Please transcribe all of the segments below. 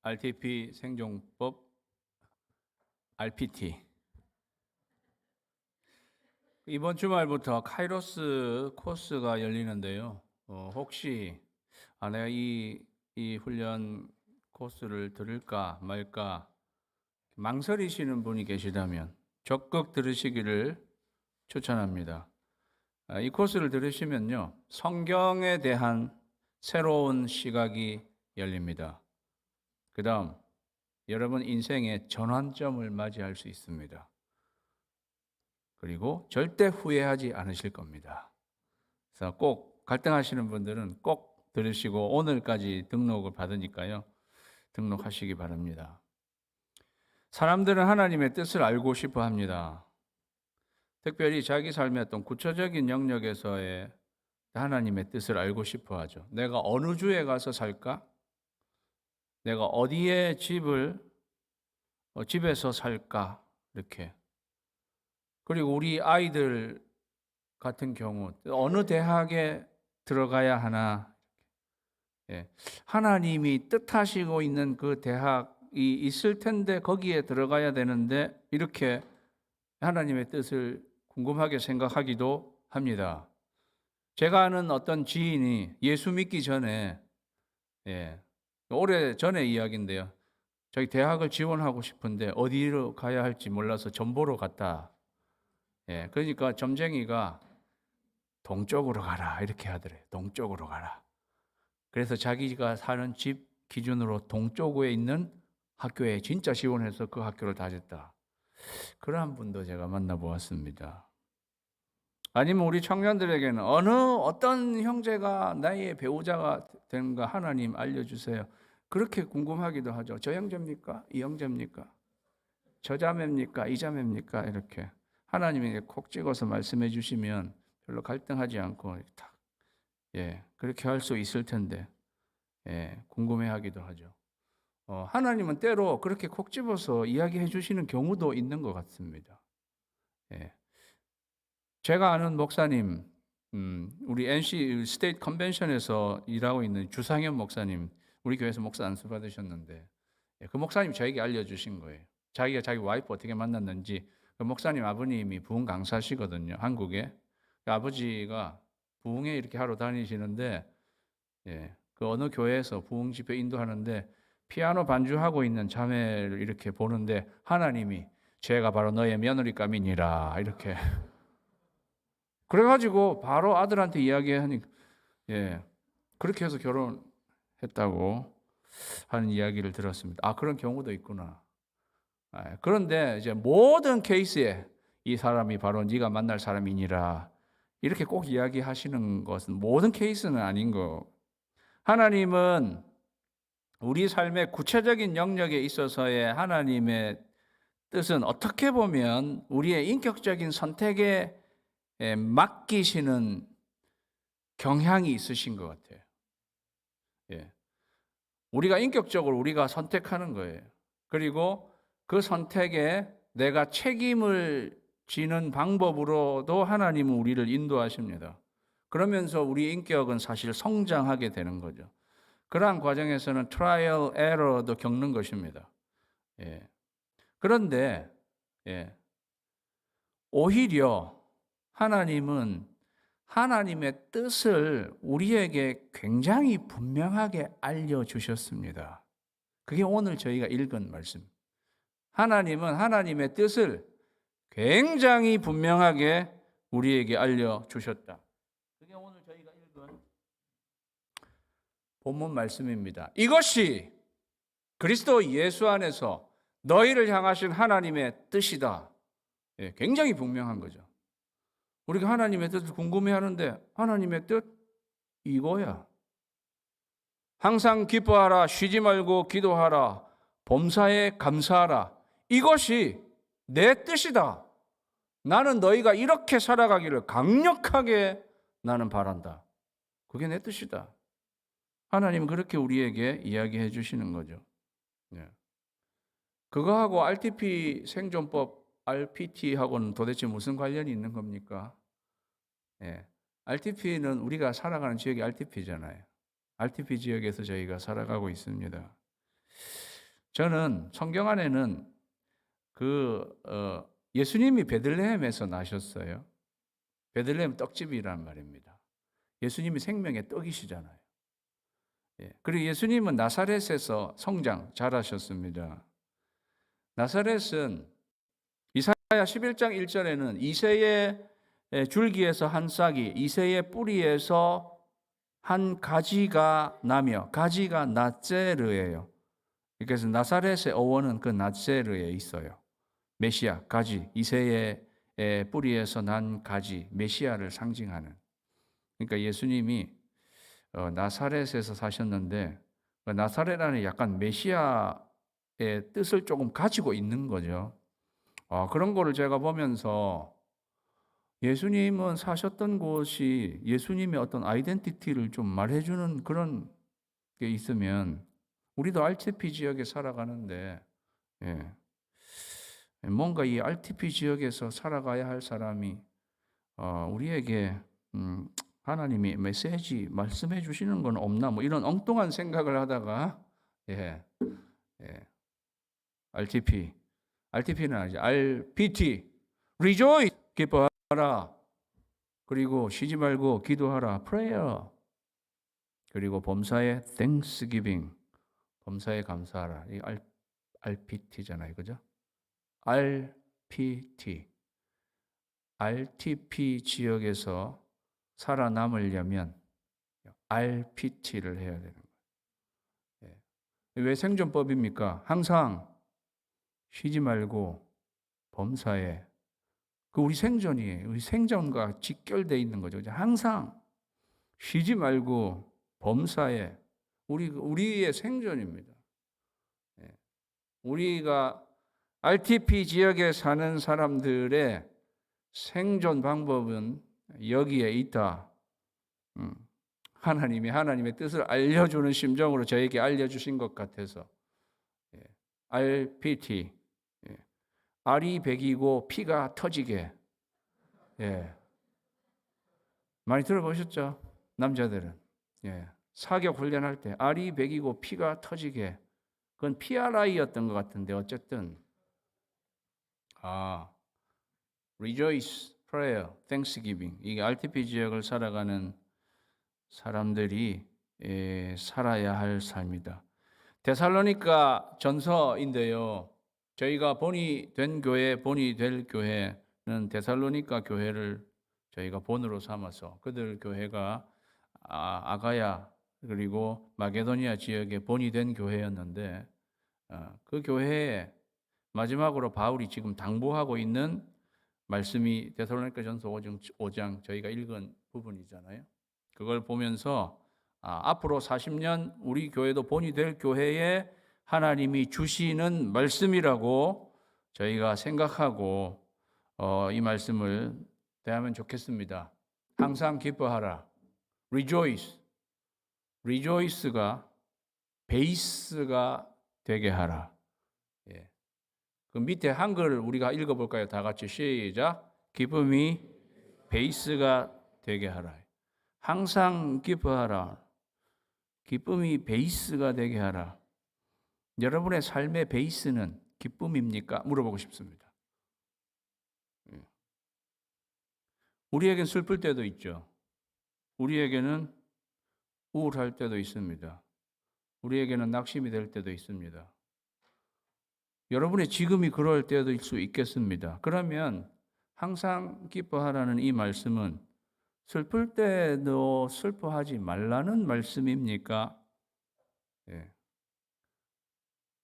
RTP 생존법 RPT. 이번 주말부터 카이로스 코스가 열리는데요. 혹시 내가 이 훈련 코스를 들을까 말까 망설이시는 분이 계시다면 적극 들으시기를 추천합니다. 이 코스를 들으시면요, 성경에 대한 새로운 시각이 열립니다. 그 다음 여러분 인생의 전환점을 맞이할 수 있습니다. 그리고 절대 후회하지 않으실 겁니다. 그래서 꼭 갈등하시는 분들은 꼭 들으시고 오늘까지 등록을 받으니까요, 등록하시기 바랍니다. 사람들은 하나님의 뜻을 알고 싶어 합니다. 특별히 자기 삶의 어떤 구체적인 영역에서의 하나님의 뜻을 알고 싶어 하죠. 내가 어느 주에 가서 살까? 내가 어디에 집에서 살까? 이렇게. 그리고 우리 아이들 같은 경우 어느 대학에 들어가야 하나? 예. 하나님이 뜻하시고 있는 그 대학이 있을 텐데 거기에 들어가야 되는데 이렇게 하나님의 뜻을 궁금하게 생각하기도 합니다. 제가 아는 어떤 지인이 예수 믿기 전에, 오래 전의 이야기인데요, 저희 대학을 지원하고 싶은데 어디로 가야 할지 몰라서 점보러 갔다. 그러니까 점쟁이가 동쪽으로 가라 이렇게 하더래요. 동쪽으로 가라. 그래서 자기가 사는 집 기준으로 동쪽에 있는 학교에 진짜 지원해서 그 학교를 다녔다. 그러한 분도 제가 만나보았습니다. 아니면 우리 청년들에게는 어떤 형제가 나의 배우자가 되는가 하나님 알려주세요. 그렇게 궁금하기도 하죠. 저 형제입니까? 이 형제입니까? 저 자매입니까? 이 자매입니까? 이렇게 하나님에게 콕 찍어서 말씀해 주시면 별로 갈등하지 않고 딱, 그렇게 할 수 있을 텐데, 궁금해하기도 하죠. 하나님은 때로 그렇게 콕 집어서 이야기해 주시는 경우도 있는 것 같습니다. 제가 아는 목사님, 우리 NC 스테이트 컨벤션에서 일하고 있는 주상현 목사님, 우리 교회에서 목사 안수 받으셨는데, 그 목사님 저에게 알려주신 거예요. 자기가 자기 와이프 어떻게 만났는지. 그 목사님 아버님이 부흥 강사시거든요, 한국에. 그 아버지가 부흥회 이렇게 하러 다니시는데, 그 어느 교회에서 부흥 집회 인도하는데 피아노 반주하고 있는 자매를 이렇게 보는데 하나님이 제가 바로 너의 며느리감이니라 이렇게. 그래가지고 바로 아들한테 이야기하니까, 그렇게 해서 결혼했다고 하는 이야기를 들었습니다. 그런 경우도 있구나. 그런데 이제 모든 케이스에 이 사람이 바로 네가 만날 사람이니라 이렇게 꼭 이야기하시는 것은 모든 케이스는 아닌 거. 하나님은 우리 삶의 구체적인 영역에 있어서의 하나님의 뜻은 어떻게 보면 우리의 인격적인 선택에 맡기시는 경향이 있으신 것 같아요. 우리가 인격적으로 우리가 선택하는 거예요. 그리고 그 선택에 내가 책임을 지는 방법으로도 하나님은 우리를 인도하십니다. 그러면서 우리 인격은 사실 성장하게 되는 거죠. 그러한 과정에서는 트라이얼 에러도 겪는 것입니다. 그런데 오히려 하나님은 하나님의 뜻을 우리에게 굉장히 분명하게 알려주셨습니다. 그게 오늘 저희가 읽은 말씀. 하나님은 하나님의 뜻을 굉장히 분명하게 우리에게 알려주셨다. 그게 오늘 저희가 읽은 본문 말씀입니다. 이것이 그리스도 예수 안에서 너희를 향하신 하나님의 뜻이다. 굉장히 분명한 거죠. 우리가 하나님의 뜻을 궁금해하는데 하나님의 뜻 이거야. 항상 기뻐하라, 쉬지 말고 기도하라, 범사에 감사하라. 이것이 내 뜻이다. 나는 너희가 이렇게 살아가기를 강력하게 나는 바란다. 그게 내 뜻이다. 하나님은 그렇게 우리에게 이야기해 주시는 거죠. 그거하고 RTP 생존법 RPT하고는 도대체 무슨 관련이 있는 겁니까? RTP는 우리가 살아가는 지역이 RTP잖아요. RTP 지역에서 저희가 살아가고 있습니다. 저는 성경 안에는 예수님이 베들레헴에서 나셨어요. 베들레헴 떡집이란 말입니다. 예수님이 생명의 떡이시잖아요. 예. 그리고 예수님은 나사렛에서 성장 자라셨습니다. 나사렛은 이사야 11장 1절에는 이새의 줄기에서 한 싹이 이새의 뿌리에서 한 가지가 나며 가지가 낫제르예요. 그래서 나사렛의 어원은 그 낫제르에 있어요. 메시아, 가지, 이새의 뿌리에서 난 가지, 메시아를 상징하는. 그러니까 예수님이 나사렛에서 사셨는데 나사렛 안에 약간 메시아의 뜻을 조금 가지고 있는 거죠. 그런 거를 제가 보면서 예수님은 사셨던 곳이 예수님의 어떤 아이덴티티를 좀 말해주는 그런 게 있으면 우리도 RTP 지역에 살아가는데 뭔가 이 RTP 지역에서 살아가야 할 사람이 우리에게 하나님이 메시지 말씀해 주시는 건 없나 뭐 이런 엉뚱한 생각을 하다가 RTP는 아니지 RPT Rejoice 기뻐하라 그리고 쉬지 말고 기도하라 prayer 그리고 범사에 thanksgiving 범사에 감사하라 이 RPT잖아요, 그죠? RPT RTP 지역에서 살아남으려면 RPT를 해야 되는 거예요. 왜 생존법입니까? 항상 쉬지 말고 범사에 우리 생존이에요. 우리 생존과 직결되어 있는 거죠. 항상 쉬지 말고 범사에 우리의 생존입니다. 우리가 RTP 지역에 사는 사람들의 생존 방법은 여기에 있다. 하나님의 뜻을 알려주는 심정으로 저에게 알려주신 것 같아서 RPT R이 100이고 P가 터지게 많이 들어보셨죠? 남자들은 사격 훈련할 때 R이 100이고 P가 터지게 그건 PRI였던 것 같은데 어쨌든 Rejoice, Prayer, Thanksgiving 이게 RTP 지역을 살아가는 사람들이 살아야 할 삶이다. 데살로니가 전서인데요. 저희가 본이 된 교회, 본이 될 교회는 데살로니가 교회를 저희가 본으로 삼아서 그들 교회가 아가야 그리고 마게도니아 지역에 본이 된 교회였는데 그 교회에 마지막으로 바울이 지금 당부하고 있는 말씀이 데살로니가 전서 5장 저희가 읽은 부분이잖아요. 그걸 보면서 앞으로 40년 우리 교회도 본이 될 교회에 하나님이 주시는 말씀이라고 저희가 생각하고 이 말씀을 대하면 좋겠습니다. 항상 기뻐하라. Rejoice. Rejoice가 베이스가 되게 하라. 그 밑에 한글을 우리가 읽어볼까요? 다 같이 시작. 기쁨이 베이스가 되게 하라. 항상 기뻐하라. 기쁨이 베이스가 되게 하라. 여러분의 삶의 베이스는 기쁨입니까? 물어보고 싶습니다. 우리에겐 슬플 때도 있죠. 우리에게는 우울할 때도 있습니다. 우리에게는 낙심이 될 때도 있습니다. 여러분의 지금이 그럴 때도 수 있겠습니다. 그러면 항상 기뻐하라는 이 말씀은 슬플 때도 슬퍼하지 말라는 말씀입니까?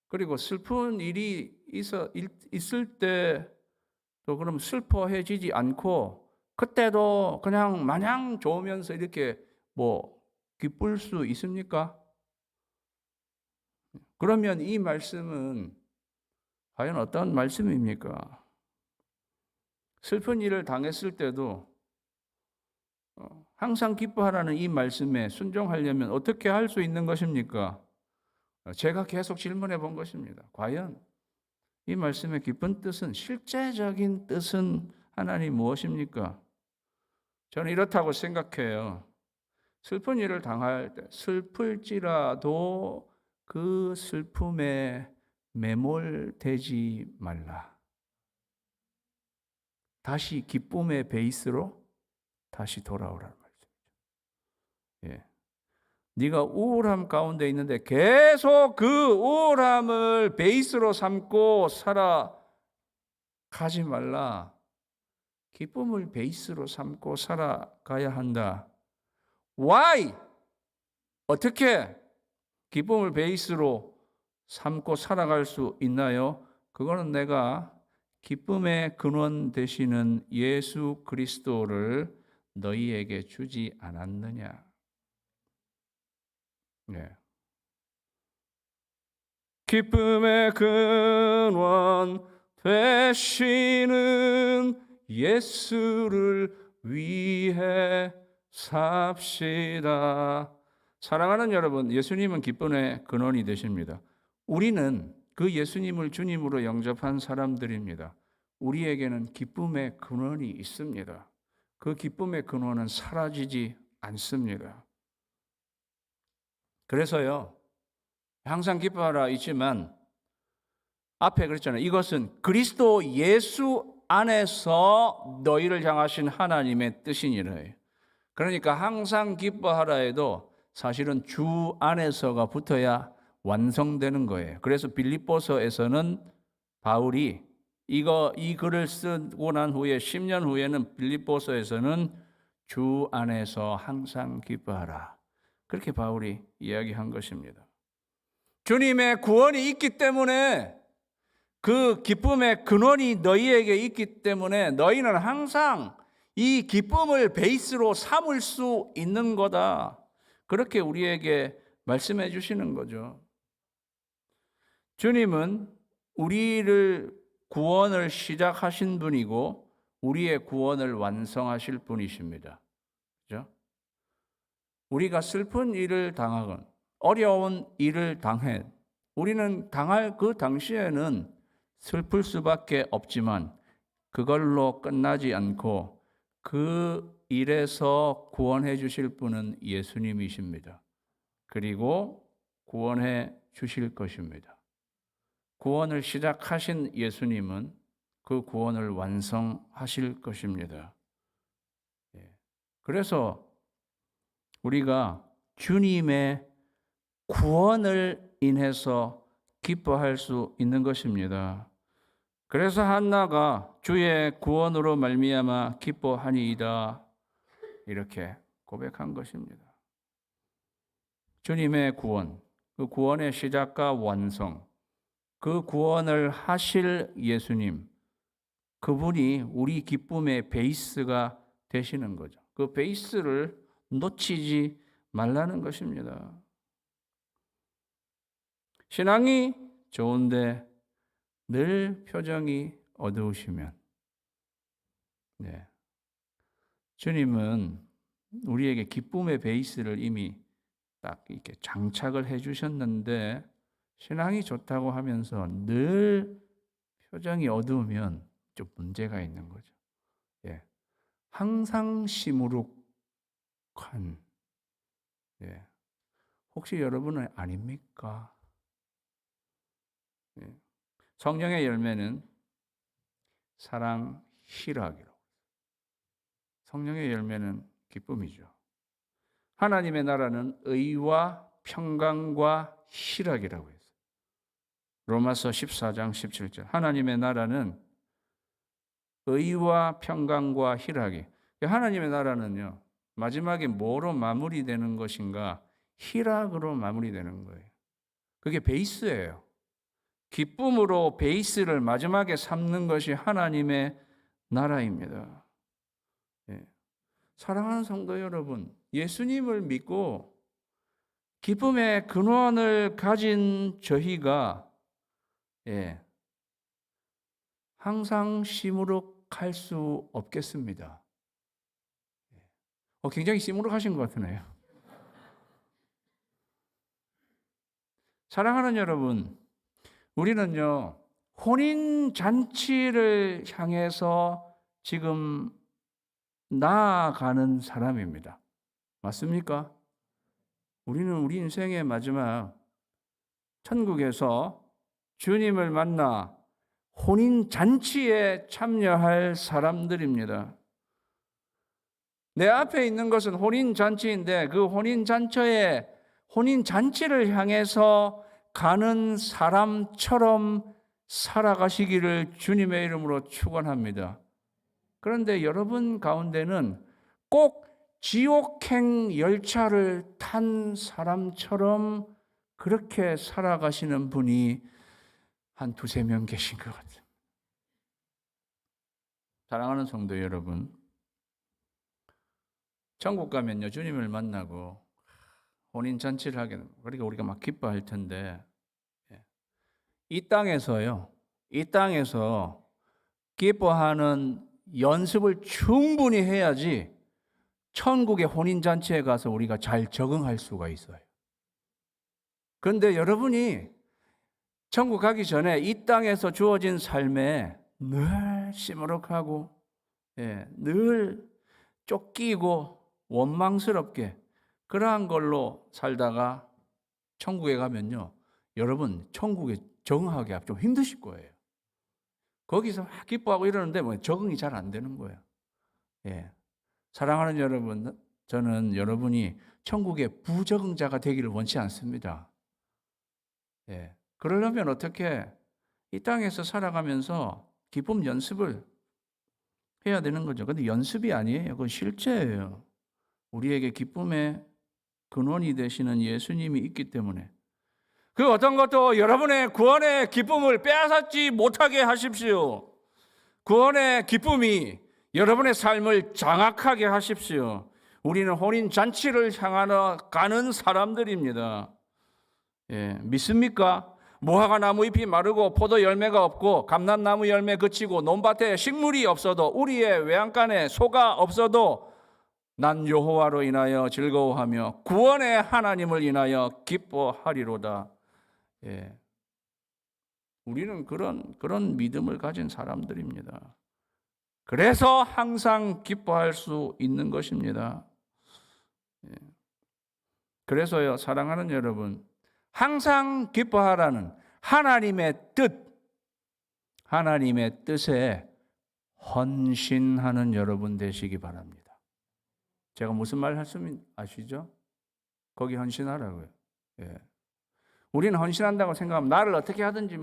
그리고 슬픈 일이 있을 때도 그럼 슬퍼해지지 않고 그때도 그냥 마냥 좋으면서 이렇게 기쁠 수 있습니까? 그러면 이 말씀은 과연 어떤 말씀입니까? 슬픈 일을 당했을 때도 항상 기뻐하라는 이 말씀에 순종하려면 어떻게 할 수 있는 것입니까? 제가 계속 질문해 본 것입니다. 과연 이 말씀의 깊은 뜻은, 실제적인 뜻은 하나님 무엇입니까? 저는 이렇다고 생각해요. 슬픈 일을 당할 때 슬플지라도 그 슬픔에 매몰되지 말라. 다시 기쁨의 베이스로 다시 돌아오라는 말씀이죠. 예. 네가 우울함 가운데 있는데 계속 그 우울함을 베이스로 삼고 살아가지 말라. 기쁨을 베이스로 삼고 살아가야 한다. Why? 어떻게 기쁨을 베이스로 삼고 살아갈 수 있나요? 그거는 내가 기쁨의 근원 되시는 예수 그리스도를 너희에게 주지 않았느냐? 네. 기쁨의 근원 되시는 예수를 위해 삽시다. 사랑하는 여러분, 예수님은 기쁨의 근원이 되십니다. 우리는 그 예수님을 주님으로 영접한 사람들입니다. 우리에게는 기쁨의 근원이 있습니다. 그 기쁨의 근원은 사라지지 않습니다. 그래서요, 항상 기뻐하라 있지만 앞에 그랬잖아요. 이것은 그리스도 예수 안에서 너희를 향하신 하나님의 뜻이니라. 그러니까 항상 기뻐하라 해도 사실은 주 안에서가 붙어야 완성되는 거예요. 그래서 빌립보서에서는 바울이 이 글을 쓰고 난 후에 10년 후에는 빌립보서에서는 주 안에서 항상 기뻐하라. 그렇게 바울이 이야기한 것입니다. 주님의 구원이 있기 때문에 그 기쁨의 근원이 너희에게 있기 때문에 너희는 항상 이 기쁨을 베이스로 삼을 수 있는 거다. 그렇게 우리에게 말씀해 주시는 거죠. 주님은 우리를 구원을 시작하신 분이고 우리의 구원을 완성하실 분이십니다. 그렇죠? 우리가 슬픈 일을 당하건 어려운 일을 당해 우리는 당할 그 당시에는 슬플 수밖에 없지만 그걸로 끝나지 않고 그 일에서 구원해 주실 분은 예수님이십니다. 그리고 구원해 주실 것입니다. 구원을 시작하신 예수님은 그 구원을 완성하실 것입니다. 그래서 우리가 주님의 구원을 인해서 기뻐할 수 있는 것입니다. 그래서 한나가 주의 구원으로 말미암아 기뻐하니이다 이렇게 고백한 것입니다. 주님의 구원, 그 구원의 시작과 완성, 그 구원을 하실 예수님, 그분이 우리 기쁨의 베이스가 되시는 거죠. 그 베이스를 놓치지 말라는 것입니다. 신앙이 좋은데 늘 표정이 어두우시면, 주님은 우리에게 기쁨의 베이스를 이미 딱 이렇게 장착을 해 주셨는데, 신앙이 좋다고 하면서 늘 표정이 어두우면 좀 문제가 있는 거죠. 항상 시무룩한, 혹시 여러분은 아닙니까? 성령의 열매는 사랑, 희락이라고. 성령의 열매는 기쁨이죠. 하나님의 나라는 의와 평강과 희락이라고 했어요. 로마서 14장 17절. 하나님의 나라는 의와 평강과 희락이. 하나님의 나라는요, 마지막에 뭐로 마무리되는 것인가? 희락으로 마무리되는 거예요. 그게 베이스예요. 기쁨으로 베이스를 마지막에 삼는 것이 하나님의 나라입니다. 사랑하는 성도 여러분, 예수님을 믿고 기쁨의 근원을 가진 저희가 항상 시무룩할 수 없겠습니다. 굉장히 시무룩하신 것 같으네요. 사랑하는 여러분, 우리는요, 혼인잔치를 향해서 지금 나아가는 사람입니다. 맞습니까? 우리는 우리 인생의 마지막 천국에서 주님을 만나 혼인 잔치에 참여할 사람들입니다. 내 앞에 있는 것은 혼인 잔치인데 그 혼인 잔치를 향해서 가는 사람처럼 살아가시기를 주님의 이름으로 축원합니다. 그런데 여러분 가운데는 꼭 지옥행 열차를 탄 사람처럼 그렇게 살아가시는 분이 한 두세 명 계신 것 같아요. 사랑하는 성도 여러분, 천국 가면요 주님을 만나고 혼인잔치를 하게 됩니다. 그러니까 우리가 막 기뻐할 텐데 이 땅에서 기뻐하는 연습을 충분히 해야지 천국의 혼인잔치에 가서 우리가 잘 적응할 수가 있어요. 그런데 여러분이 천국 가기 전에 이 땅에서 주어진 삶에 늘 시무룩하고 늘 쫓기고 원망스럽게 그러한 걸로 살다가 천국에 가면요 여러분 천국에 적응하기가 좀 힘드실 거예요. 거기서 막 기뻐하고 이러는데 뭐 적응이 잘 안 되는 거예요. 사랑하는 여러분, 저는 여러분이 천국의 부적응자가 되기를 원치 않습니다. 그러려면 어떻게 이 땅에서 살아가면서 기쁨 연습을 해야 되는 거죠. 근데 연습이 아니에요. 그건 실제예요. 우리에게 기쁨의 근원이 되시는 예수님이 있기 때문에 그 어떤 것도 여러분의 구원의 기쁨을 빼앗지 못하게 하십시오. 구원의 기쁨이 여러분의 삶을 장악하게 하십시오. 우리는 혼인잔치를 향하여 가는 사람들입니다. 믿습니까? 무화과 나무 잎이 마르고 포도 열매가 없고 감람나무 열매 그치고 논밭에 식물이 없어도 우리의 외양간에 소가 없어도 난 여호와로 인하여 즐거워하며 구원의 하나님을 인하여 기뻐하리로다. 우리는 그런 믿음을 가진 사람들입니다. 그래서 항상 기뻐할 수 있는 것입니다. 그래서요, 사랑하는 여러분, 항상 기뻐하라는 하나님의 뜻에 헌신하는 여러분 되시기 바랍니다. 제가 무슨 말 했으면 아시죠? 거기 헌신하라고요. 우리는 헌신한다고 생각하면 나를 어떻게 하든지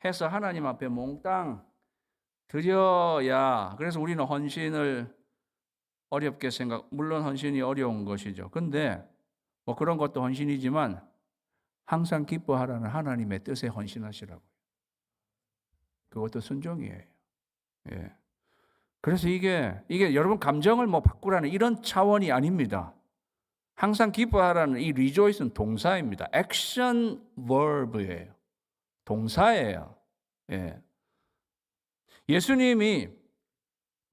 해서 하나님 앞에 몽땅 드려야, 그래서 우리는 헌신을 어렵게 물론 헌신이 어려운 것이죠. 근데 그런 것도 헌신이지만 항상 기뻐하라는 하나님의 뜻에 헌신하시라고요. 그것도 순종이에요. 그래서 이게 여러분 감정을 바꾸라는 이런 차원이 아닙니다. 항상 기뻐하라는 이 rejoice는 동사입니다. 액션 verb예요. 동사예요.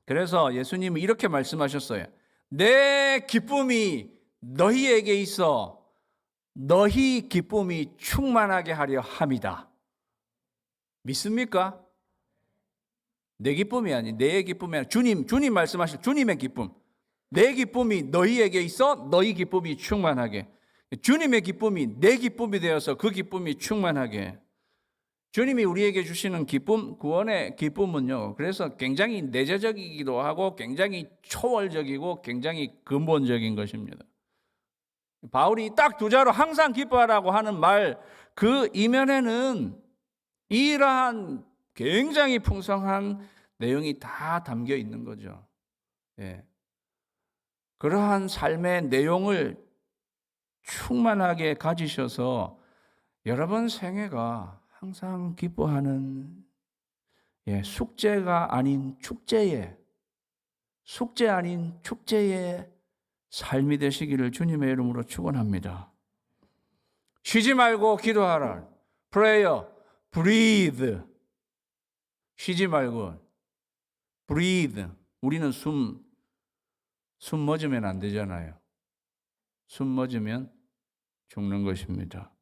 그래서 예수님이 이렇게 말씀하셨어요. 내 기쁨이 너희에게 있어 너희 기쁨이 충만하게 하려 함이다. 믿습니까? 내 기쁨이 아니, 내 기쁨이 아니, 주님 말씀하실 주님의 기쁨. 내 기쁨이 너희에게 있어 너희 기쁨이 충만하게. 주님의 기쁨이 내 기쁨이 되어서 그 기쁨이 충만하게. 주님이 우리에게 주시는 기쁨, 구원의 기쁨은요, 그래서 굉장히 내재적이기도 하고 굉장히 초월적이고 굉장히 근본적인 것입니다. 바울이 딱 두 자로 항상 기뻐하라고 하는 말, 그 이면에는 이러한 굉장히 풍성한 내용이 다 담겨 있는 거죠. 그러한 삶의 내용을 충만하게 가지셔서 여러분 생애가 항상 기뻐하는 숙제가 아닌 축제의 삶이 되시기를 주님의 이름으로 축원합니다. 쉬지 말고 기도하라. Prayer, breathe. 쉬지 말고 breathe. 우리는 숨 멎으면 안 되잖아요. 숨 멎으면 죽는 것입니다.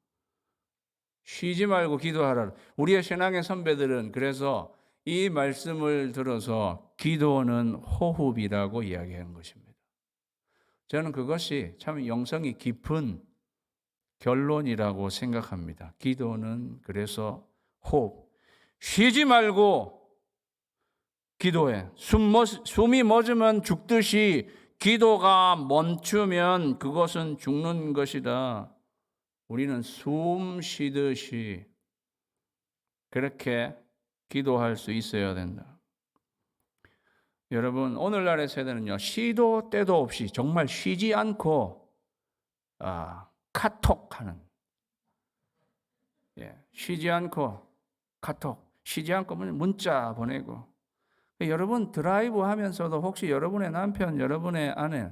쉬지 말고 기도하라. 우리의 신앙의 선배들은 그래서 이 말씀을 들어서 기도는 호흡이라고 이야기하는 것입니다. 저는 그것이 참 영성이 깊은 결론이라고 생각합니다. 기도는 그래서 호흡. 쉬지 말고 기도해. 숨이 멎으면 죽듯이 기도가 멈추면 그것은 죽는 것이다. 우리는 숨 쉬듯이 그렇게 기도할 수 있어야 된다. 여러분, 오늘날의 세대는요, 시도 때도 없이 정말 쉬지 않고 카톡하는, 쉬지 않고 카톡, 쉬지 않고 문자 보내고. 여러분 드라이브 하면서도 혹시 여러분의 남편, 여러분의 아내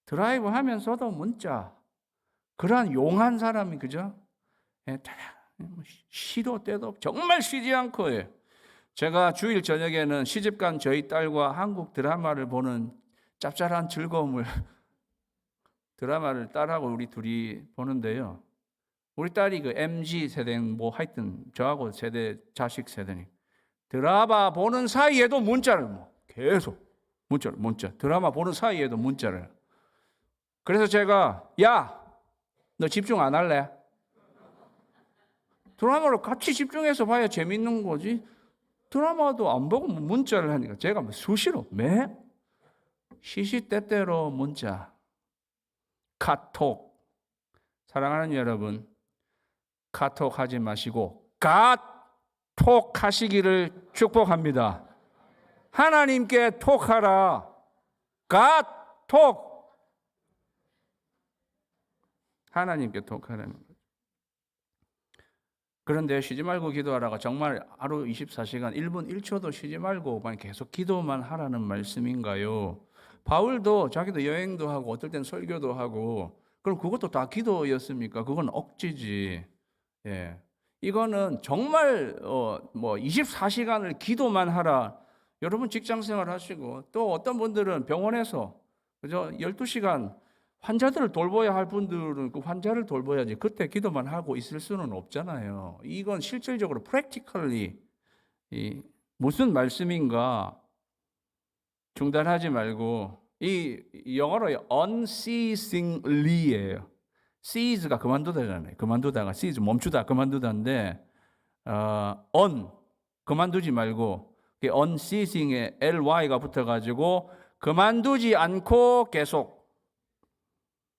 드라이브 하면서도 문자, 그러한 용한 사람이, 그죠? 시도 때도 정말 쉬지 않고 해요. 제가 주일 저녁에는 시집간 저희 딸과 한국 드라마를 보는 짭짤한 즐거움을 드라마를 딸하고 우리 둘이 보는데요. 우리 딸이 그 MZ 세대는 뭐 하여튼 저하고 세대 자식 세대니 드라마 보는 사이에도 문자를 계속 문자 드라마 보는 사이에도 문자를. 그래서 제가 야, 너 집중 안 할래? 드라마를 같이 집중해서 봐야 재밌는 거지. 드라마도 안 보고 문자를 하니까 제가 수시로 시시때때로 문자, 카톡. 사랑하는 여러분, 카톡 하지 마시고 톡 하시기를 축복합니다. 하나님께 톡하라. 톡. 하나님께 톡하라는 거죠. 그런데 쉬지 말고 기도하라가 정말 하루 24시간 1분 1초도 쉬지 말고 계속 기도만 하라는 말씀인가요? 바울도 자기도 여행도 하고 어떨 땐 설교도 하고, 그럼 그것도 다 기도였습니까? 그건 억지지. 이거는 정말 24시간을 기도만 하라. 여러분 직장생활 하시고 또 어떤 분들은 병원에서 그죠? 12시간 환자들을 돌봐야 할 분들은 그 환자를 돌봐야지 그때 기도만 하고 있을 수는 없잖아요. 이건 실질적으로 practically 무슨 말씀인가 중단하지 말고, 이 영어로 unceasingly예요. cease가 그만두다잖아요. 그만두다가 cease 멈추다 그만두다인데 그만두지 말고 unceasing에 ly가 붙어가지고 그만두지 않고 계속.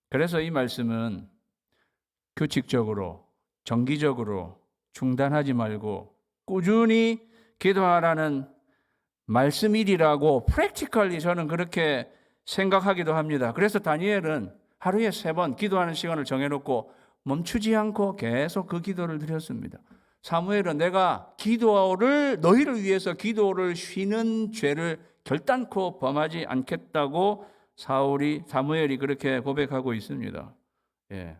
그래서 이 말씀은 규칙적으로 정기적으로 중단하지 말고 꾸준히 기도하라는 말씀이라고 프랙티컬리 저는 그렇게 생각하기도 합니다. 그래서 다니엘은 하루에 3번 기도하는 시간을 정해놓고 멈추지 않고 계속 그 기도를 드렸습니다. 사무엘은 내가 너희를 위해서 기도를 쉬는 죄를 결단코 범하지 않겠다고 사무엘이 그렇게 고백하고 있습니다.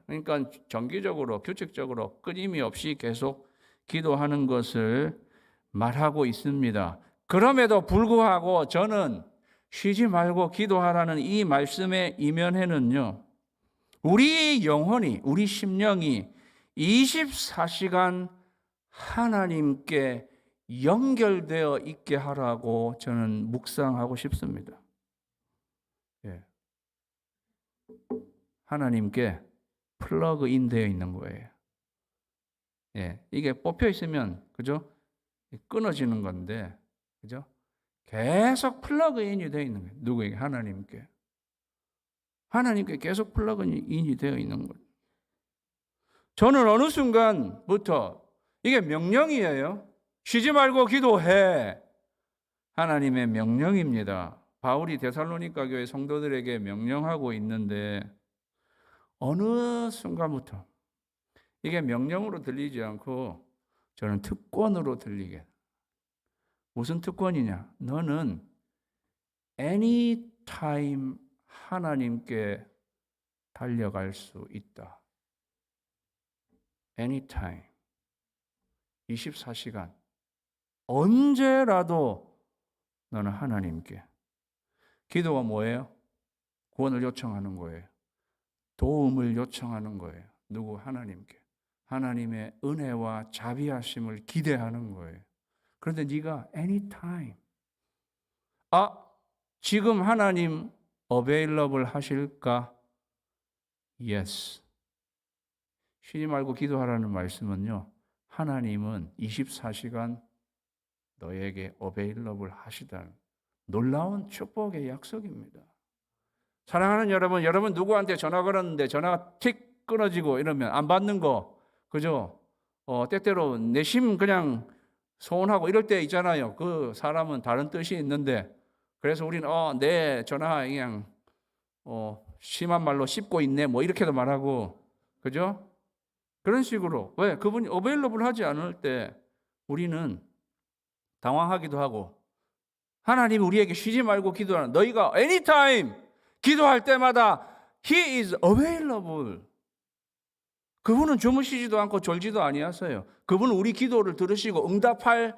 그러니까 정기적으로 규칙적으로 끊임이 없이 계속 기도하는 것을 말하고 있습니다. 그럼에도 불구하고 저는 쉬지 말고 기도하라는 이 말씀의 이면에는요, 우리 영혼이, 우리 심령이 24시간 하나님께 연결되어 있게 하라고 저는 묵상하고 싶습니다. 하나님께 플러그인 되어 있는 거예요. 이게 뽑혀 있으면 그죠? 끊어지는 건데, 그죠? 계속 플러그인이 되어 있는 거예요. 누구에게? 하나님께. 하나님께 계속 플러그인이 되어 있는 거예요. 저는 어느 순간부터 이게 명령이에요. 쉬지 말고 기도해. 하나님의 명령입니다. 바울이 데살로니가 교회 성도들에게 명령하고 있는데 어느 순간부터 이게 명령으로 들리지 않고 저는 특권으로 들리게. 무슨 특권이냐? 너는 anytime 하나님께 달려갈 수 있다. anytime. 24시간. 언제라도 너는 하나님께. 기도가 뭐예요? 구원을 요청하는 거예요. 도움을 요청하는 거예요. 누구? 하나님께. 하나님의 은혜와 자비하심을 기대하는 거예요. 그런데 네가 anytime. 지금 하나님 available 하실까? Yes. 쉬지 말고 기도하라는 말씀은요, 하나님은 24시간 너에게 어베일러블 하시다는 놀라운 축복의 약속입니다. 사랑하는 여러분, 여러분 누구한테 전화 걸었는데 전화가 틱 끊어지고 이러면 안 받는 거, 그죠? 때때로 내심 그냥 소원하고 이럴 때 있잖아요. 그 사람은 다른 뜻이 있는데, 그래서 우리는 내 전화 그냥 심한 말로 씹고 있네, 뭐 이렇게도 말하고, 그죠? 그런 식으로. 왜? 그분이 어베일러블 하지 않을 때 우리는 당황하기도 하고, 하나님이 우리에게 쉬지 말고 기도하는, 너희가 anytime 기도할 때마다 He is available. 그분은 주무시지도 않고 졸지도 아니하세요. 그분은 우리 기도를 들으시고 응답할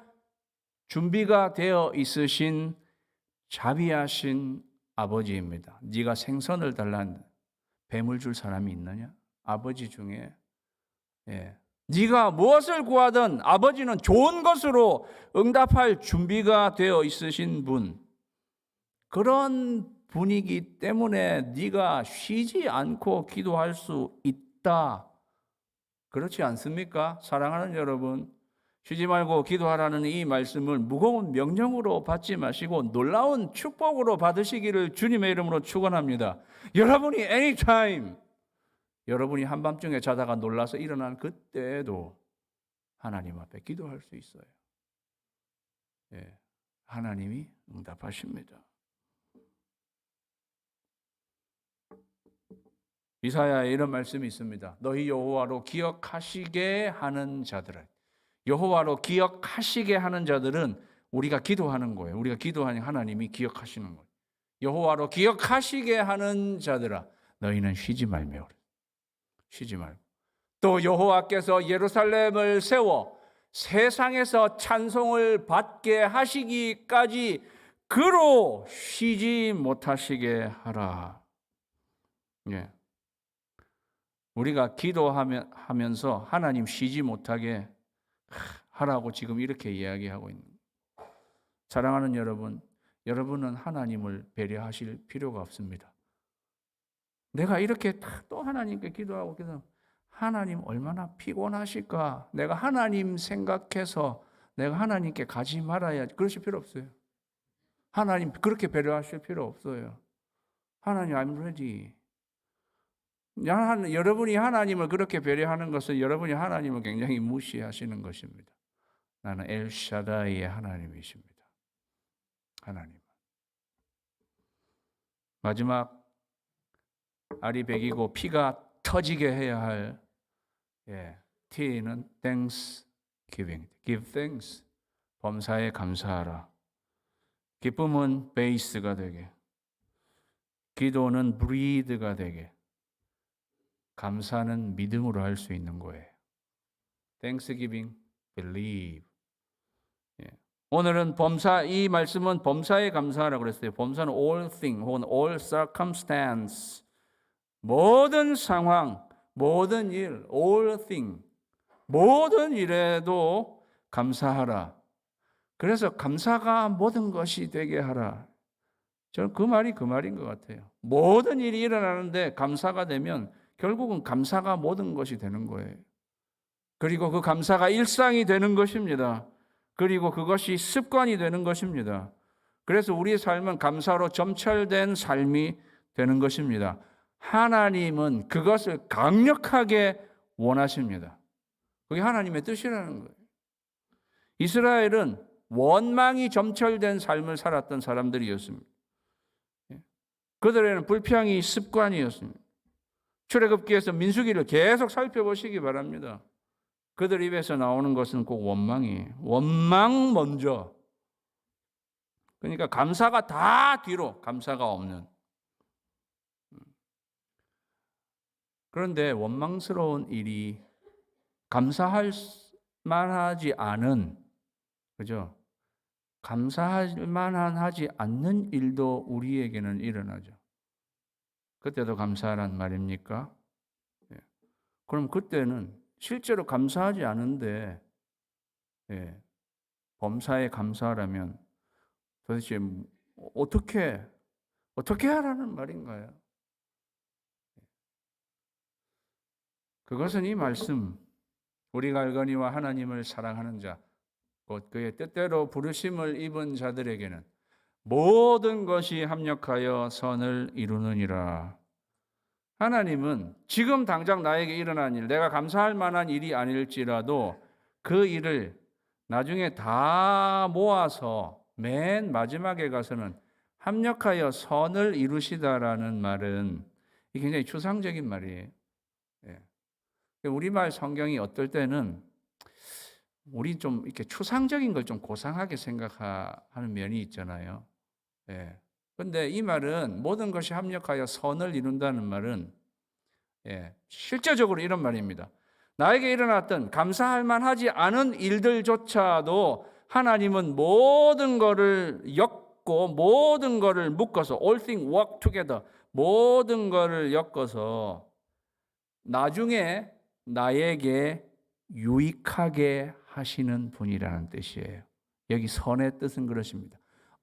준비가 되어 있으신 자비하신 아버지입니다. 네가 생선을 달란 뱀을 줄 사람이 있느냐? 아버지 중에 네가 무엇을 구하든 아버지는 좋은 것으로 응답할 준비가 되어 있으신 분. 그런 분이기 때문에 네가 쉬지 않고 기도할 수 있다. 그렇지 않습니까? 사랑하는 여러분, 쉬지 말고 기도하라는 이 말씀을 무거운 명령으로 받지 마시고 놀라운 축복으로 받으시기를 주님의 이름으로 축원합니다. 여러분이 anytime, 여러분이 한밤중에 자다가 놀라서 일어난 그때에도 하나님 앞에 기도할 수 있어요. 하나님이 응답하십니다. 이사야에 이런 말씀이 있습니다. 너희 여호와로 기억하시게 하는 자들은, 여호와로 기억하시게 하는 자들은 우리가 기도하는 거예요. 우리가 기도하니 하나님이 기억하시는 거예요. 여호와로 기억하시게 하는 자들아, 너희는 쉬지 말며 쉬지 말고. 또 여호와께서 예루살렘을 세워 세상에서 찬송을 받게 하시기까지 그로 쉬지 못하시게 하라. 우리가 기도하면서 하나님 쉬지 못하게 하라고 지금 이렇게 이야기하고 있는 거예요. 사랑하는 여러분, 여러분은 하나님을 배려하실 필요가 없습니다. 내가 이렇게 또 하나님께 기도하고 하나님 얼마나 피곤하실까? 내가 하나님 생각해서 내가 하나님께 가지 말아야, 그러실 필요 없어요. 하나님 그렇게 배려하실 필요 없어요. 하나님 I'm ready. 여러분이 하나님을 그렇게 배려하는 것은 여러분이 하나님을 굉장히 무시하시는 것입니다. 나는 엘샤다이의 하나님이십니다. 하나님. 마지막 알이 배기고 피가 터지게 해야 할 T는 Thanksgiving. Give thanks. 범사에 감사하라. 기쁨은 베이스가 되게, 기도는 breathe가 되게, 감사는 믿음으로 할 수 있는 거예요. Thanksgiving, believe. 오늘은 이 말씀은 범사에 감사하라고 그랬어요. 범사는 all thing 혹은 all circumstance. 모든 상황, 모든 일, all thing. 모든 일에도 감사하라. 그래서 감사가 모든 것이 되게 하라. 저는 그 말이 그 말인 것 같아요. 모든 일이 일어나는데 감사가 되면 결국은 감사가 모든 것이 되는 거예요. 그리고 그 감사가 일상이 되는 것입니다. 그리고 그것이 습관이 되는 것입니다. 그래서 우리의 삶은 감사로 점철된 삶이 되는 것입니다. 하나님은 그것을 강력하게 원하십니다. 그게 하나님의 뜻이라는 거예요. 이스라엘은 원망이 점철된 삶을 살았던 사람들이었습니다. 그들에는 불평이 습관이었습니다. 출애굽기에서 민수기를 계속 살펴보시기 바랍니다. 그들 입에서 나오는 것은 꼭 원망이에요. 원망 먼저. 그러니까 감사가 다 뒤로, 감사가 없는. 그런데 원망스러운 일이 감사할 만하지 않은, 그죠? 감사할 만하지 않는 일도 우리에게는 일어나죠. 그때도 감사하란 말입니까? 그럼 그때는 실제로 감사하지 않은데 범사에 감사하라면 도대체 어떻게 하라는 말인가요? 그것은 이 말씀, 우리가 알거니와 하나님을 사랑하는 자, 곧 그의 뜻대로 부르심을 입은 자들에게는 모든 것이 합력하여 선을 이루느니라. 하나님은 지금 당장 나에게 일어난 일, 내가 감사할 만한 일이 아닐지라도 그 일을 나중에 다 모아서 맨 마지막에 가서는 합력하여 선을 이루시다라는 말은 굉장히 추상적인 말이에요. 우리말 성경이 어떨 때는 우리 좀 이렇게 추상적인 걸 좀 고상하게 생각하는 면이 있잖아요. 그런데 이 말은 모든 것이 합력하여 선을 이룬다는 말은 실제적으로 이런 말입니다. 나에게 일어났던 감사할 만하지 않은 일들조차도 하나님은 모든 것을 엮고 모든 것을 묶어서 all things work together, 모든 것을 엮어서 나중에 나에게 유익하게 하시는 분이라는 뜻이에요. 여기 선의 뜻은 그렇습니다.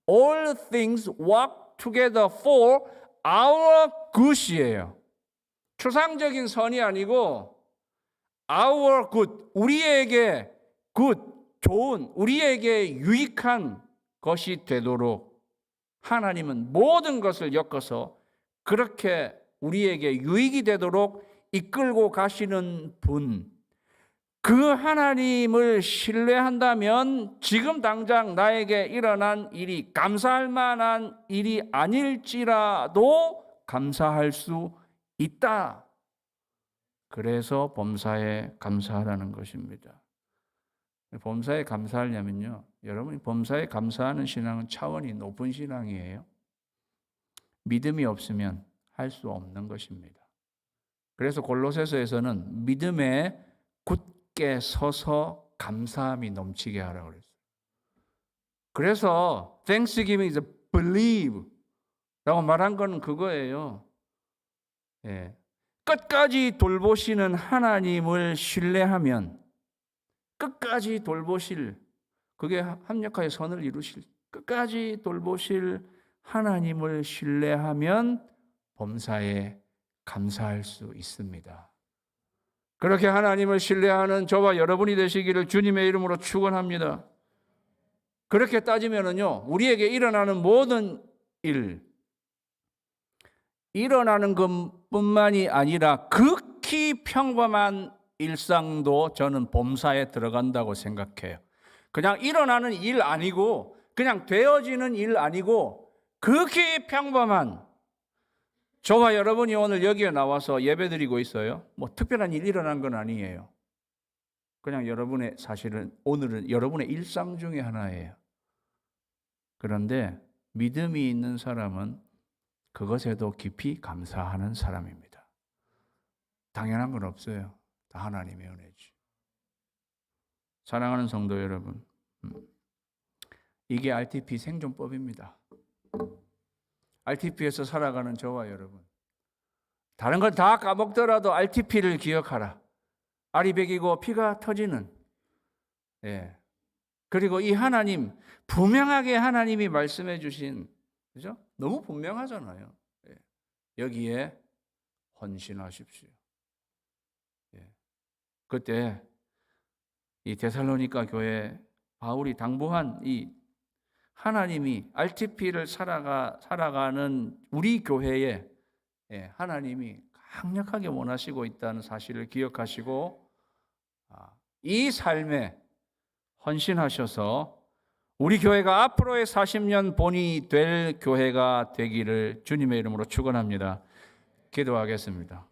All things work together for our good이에요. 추상적인 선이 아니고 our good, 우리에게 good, 좋은, 우리에게 유익한 것이 되도록 하나님은 모든 것을 엮어서 그렇게 우리에게 유익이 되도록 이끌고 가시는 분, 그 하나님을 신뢰한다면 지금 당장 나에게 일어난 일이 감사할 만한 일이 아닐지라도 감사할 수 있다. 그래서 범사에 감사하라는 것입니다. 범사에 감사하려면요, 여러분이 범사에 감사하는 신앙은 차원이 높은 신앙이에요. 믿음이 없으면 할 수 없는 것입니다. 그래서 골로새서에서는 믿음에 굳게 서서 감사함이 넘치게 하라고 그랬어요. 그래서 Thanksgiving is a believe 라고 말한 건 그거예요. 끝까지 돌보시는 하나님을 신뢰하면 끝까지 돌보실, 그게 합력하여 선을 이루실, 끝까지 돌보실 하나님을 신뢰하면 범사에 감사할 수 있습니다. 그렇게 하나님을 신뢰하는 저와 여러분이 되시기를 주님의 이름으로 축원합니다. 그렇게 따지면은요, 우리에게 일어나는 모든 일, 일어나는 것뿐만이 아니라 극히 평범한 일상도 저는 범사에 들어간다고 생각해요. 그냥 일어나는 일 아니고, 그냥 되어지는 일 아니고, 극히 평범한, 저와 여러분이 오늘 여기에 나와서 예배드리고 있어요. 뭐 특별한 일 일어난 건 아니에요. 그냥 여러분의, 사실은 오늘은 여러분의 일상 중에 하나예요. 그런데 믿음이 있는 사람은 그것에도 깊이 감사하는 사람입니다. 당연한 건 없어요. 다 하나님의 은혜지. 사랑하는 성도 여러분, 이게 RTP 생존법입니다. RTP에서 살아가는 저와 여러분, 다른 걸 다 까먹더라도 RTP를 기억하라. 알이 배기고 피가 터지는, 그리고 이 하나님, 분명하게 하나님이 말씀해 주신, 그죠? 너무 분명하잖아요. 여기에 헌신하십시오. 그때 이 데살로니가 교회 바울이 당부한 이 하나님이 RTP를 살아가는 우리 교회에 하나님이 강력하게 원하시고 있다는 사실을 기억하시고 이 삶에 헌신하셔서 우리 교회가 앞으로의 40년 본이 될 교회가 되기를 주님의 이름으로 축원합니다. 기도하겠습니다.